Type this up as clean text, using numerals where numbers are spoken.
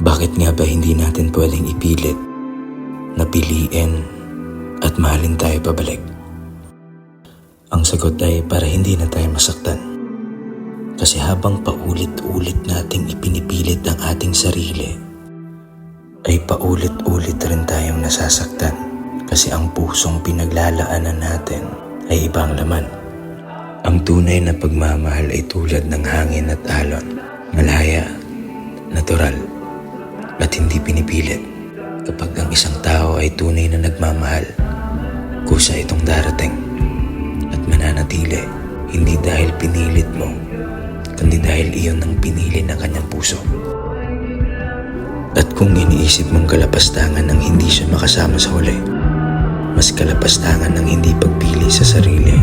Bakit nga ba hindi natin pwedeng ipilit na piliin at mahalin tayo pabalik? Ang sagot ay para hindi na tayo masaktan. Kasi habang paulit-ulit nating ipinipilit ang ating sarili, ay paulit-ulit rin tayong nasasaktan. Kasi ang pusong pinaglalaanan natin ay ibang laman. Ang tunay na pagmamahal ay tulad ng hangin at alon, malaya, natural, at hindi pinipilit. Kapag ang isang tao ay tunay na nagmamahal, kusa itong darating at mananatili, hindi dahil pinilit mo, kundi dahil iyon ang pinili ng kanyang puso. At kung iniisip mong kalapastangan ng hindi siya makasama sa huli, mas kalapastangan ng hindi pagpili sa sarili.